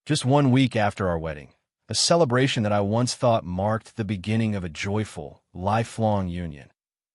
just 1 week after our wedding, a celebration that I once thought marked the beginning of a joyful, lifelong union,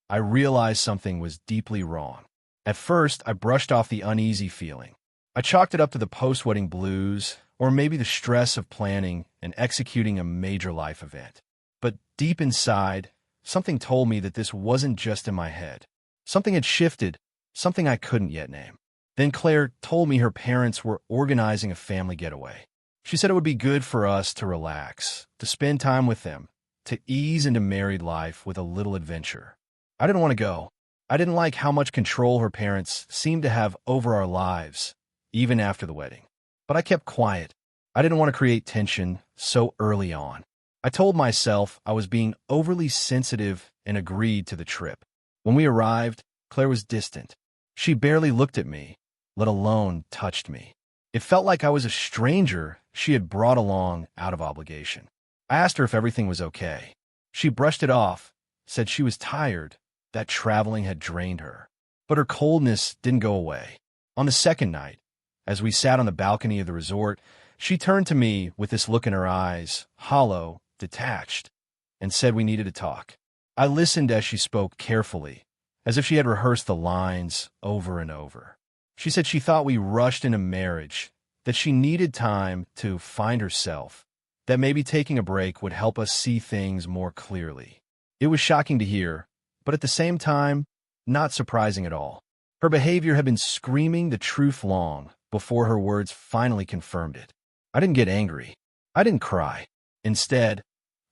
I realized something was deeply wrong. At first, I brushed off the uneasy feeling. I chalked it up to the post-wedding blues, or maybe the stress of planning and executing a major life event. But deep inside, something told me that this wasn't just in my head. Something had shifted, something I couldn't yet name. Then Claire told me her parents were organizing a family getaway. She said it would be good for us to relax, to spend time with them, to ease into married life with a little adventure. I didn't want to go. I didn't like how much control her parents seemed to have over our lives, even after the wedding. But I kept quiet. I didn't want to create tension so early on. I told myself I was being overly sensitive and agreed to the trip. When we arrived, Claire was distant. She barely looked at me, let alone touched me. It felt like I was a stranger she had brought along out of obligation. I asked her if everything was okay. She brushed it off, said she was tired, that traveling had drained her. But her coldness didn't go away. On the second night, as we sat on the balcony of the resort, she turned to me with this look in her eyes, hollow, detached, and said we needed to talk. I listened as she spoke carefully, as if she had rehearsed the lines over and over. She said she thought we rushed into marriage, that she needed time to find herself, that maybe taking a break would help us see things more clearly. It was shocking to hear, but at the same time, not surprising at all. Her behavior had been screaming the truth long before her words finally confirmed it. I didn't get angry. I didn't cry. Instead,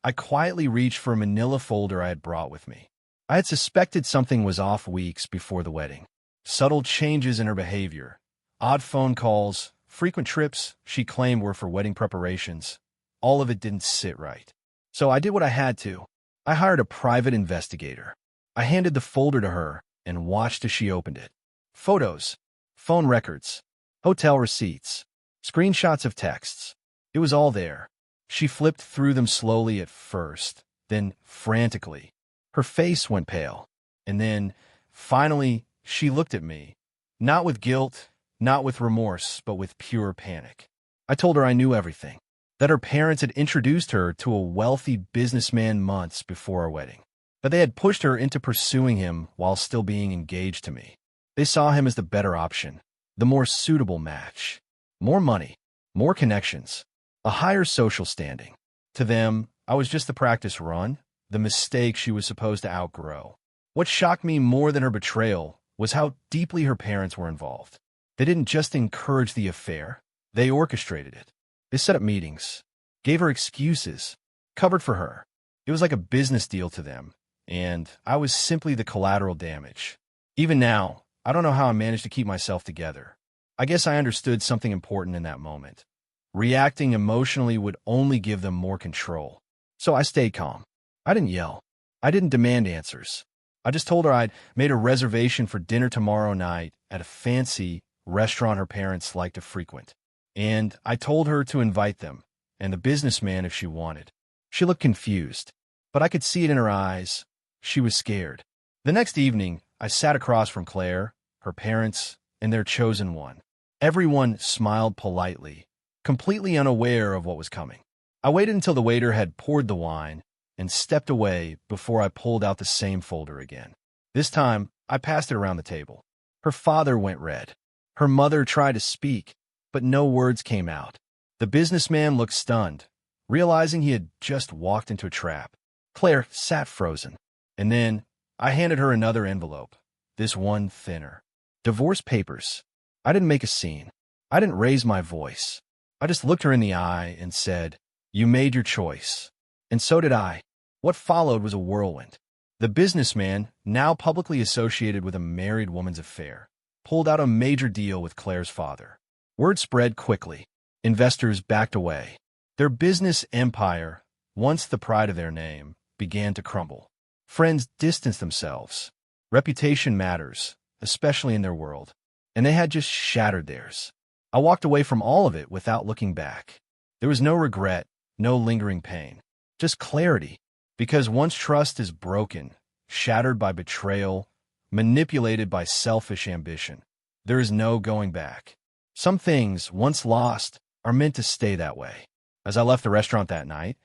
I quietly reached for a manila folder I had brought with me. I had suspected something was off weeks before the wedding. Subtle changes in her behavior, odd phone calls, frequent trips she claimed were for wedding preparations. All of it didn't sit right. So I did what I had to. I hired a private investigator. I handed the folder to her and watched as she opened it. Photos, phone records, hotel receipts, screenshots of texts. It was all there. She flipped through them slowly at first, then frantically. Her face went pale. And then, finally, she looked at me, not with guilt, not with remorse, but with pure panic. I told her I knew everything, that her parents had introduced her to a wealthy businessman months before our wedding, that they had pushed her into pursuing him while still being engaged to me. They saw him as the better option, the more suitable match. More money, more connections, a higher social standing. To them, I was just the practice run, the mistake she was supposed to outgrow. What shocked me more than her betrayal was how deeply her parents were involved. They didn't just encourage the affair, they orchestrated it. They set up meetings, gave her excuses, covered for her. It was like a business deal to them, and I was simply the collateral damage. Even now, I don't know how I managed to keep myself together. I guess I understood something important in that moment. Reacting emotionally would only give them more control. So I stayed calm. I didn't yell. I didn't demand answers. I just told her I'd made a reservation for dinner tomorrow night at a fancy restaurant her parents liked to frequent. And I told her to invite them, and the businessman if she wanted. She looked confused, but I could see it in her eyes. She was scared. The next evening, I sat across from Claire, her parents, and their chosen one. Everyone smiled politely, completely unaware of what was coming. I waited until the waiter had poured the wine and stepped away before I pulled out the same folder again. This time, I passed it around the table. Her father went red. Her mother tried to speak, but no words came out. The businessman looked stunned, realizing he had just walked into a trap. Claire sat frozen. And then I handed her another envelope, this one thinner. Divorce papers. I didn't make a scene. I didn't raise my voice. I just looked her in the eye and said, "You made your choice." And so did I. What followed was a whirlwind. The businessman, now publicly associated with a married woman's affair, pulled out a major deal with Claire's father. Word spread quickly. Investors backed away. Their business empire, once the pride of their name, began to crumble. Friends distanced themselves. Reputation matters, especially in their world, and they had just shattered theirs. I walked away from all of it without looking back. There was no regret, no lingering pain, just clarity, because once trust is broken, shattered by betrayal, manipulated by selfish ambition, there is no going back. Some things, once lost, are meant to stay that way. As I left the restaurant that night,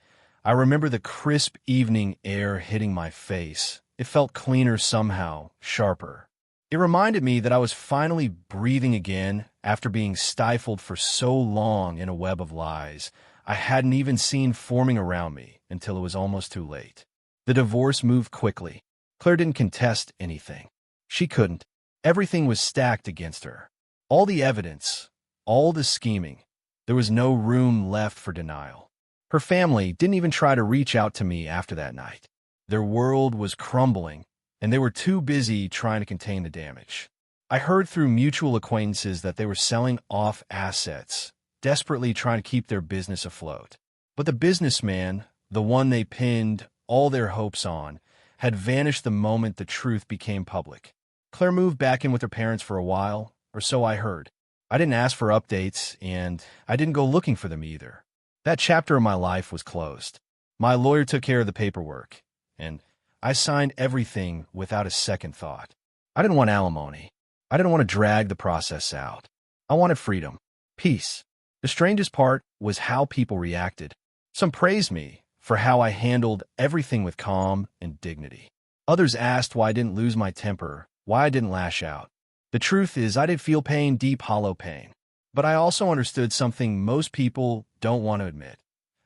I remember the crisp evening air hitting my face. It felt cleaner somehow, sharper. It reminded me that I was finally breathing again after being stifled for so long in a web of lies I hadn't even seen forming around me until it was almost too late. The divorce moved quickly. Claire didn't contest anything. She couldn't. Everything was stacked against her. All the evidence, all the scheming. There was no room left for denial. Her family didn't even try to reach out to me after that night. Their world was crumbling, and they were too busy trying to contain the damage. I heard through mutual acquaintances that they were selling off assets, desperately trying to keep their business afloat. But the businessman, the one they pinned all their hopes on, had vanished the moment the truth became public. Claire moved back in with her parents for a while, or so I heard. I didn't ask for updates, and I didn't go looking for them either. That chapter of my life was closed. My lawyer took care of the paperwork, and I signed everything without a second thought. I didn't want alimony. I didn't want to drag the process out. I wanted freedom, peace. The strangest part was how people reacted. Some praised me for how I handled everything with calm and dignity. Others asked why I didn't lose my temper, why I didn't lash out. The truth is, I did feel pain, deep, hollow pain. But I also understood something most people don't want to admit.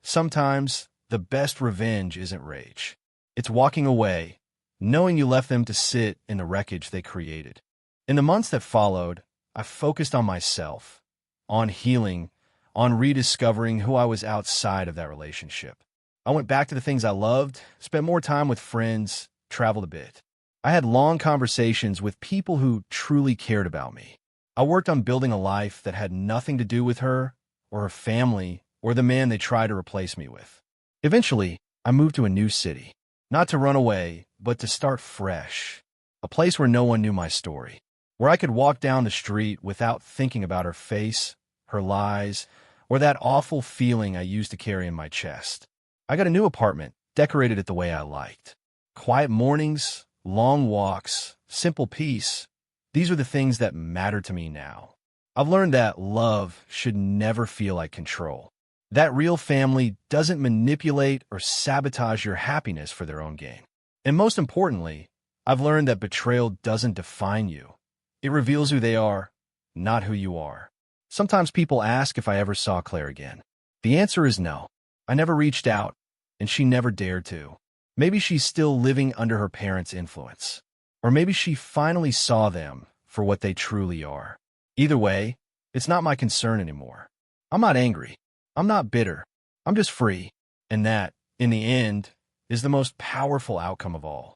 Sometimes, the best revenge isn't rage. It's walking away, knowing you left them to sit in the wreckage they created. In the months that followed, I focused on myself, on healing, on rediscovering who I was outside of that relationship. I went back to the things I loved, spent more time with friends, traveled a bit. I had long conversations with people who truly cared about me. I worked on building a life that had nothing to do with her, or her family, or the man they tried to replace me with. Eventually, I moved to a new city. Not to run away, but to start fresh. A place where no one knew my story. Where I could walk down the street without thinking about her face, her lies, or that awful feeling I used to carry in my chest. I got a new apartment, decorated it the way I liked. Quiet mornings, long walks, simple peace. These are the things that matter to me now. I've learned that love should never feel like control. That real family doesn't manipulate or sabotage your happiness for their own gain. And most importantly, I've learned that betrayal doesn't define you. It reveals who they are, not who you are. Sometimes people ask if I ever saw Claire again. The answer is no. I never reached out, and she never dared to. Maybe she's still living under her parents' influence. Or maybe she finally saw them for what they truly are. Either way, it's not my concern anymore. I'm not angry. I'm not bitter. I'm just free. And that, in the end, is the most powerful outcome of all.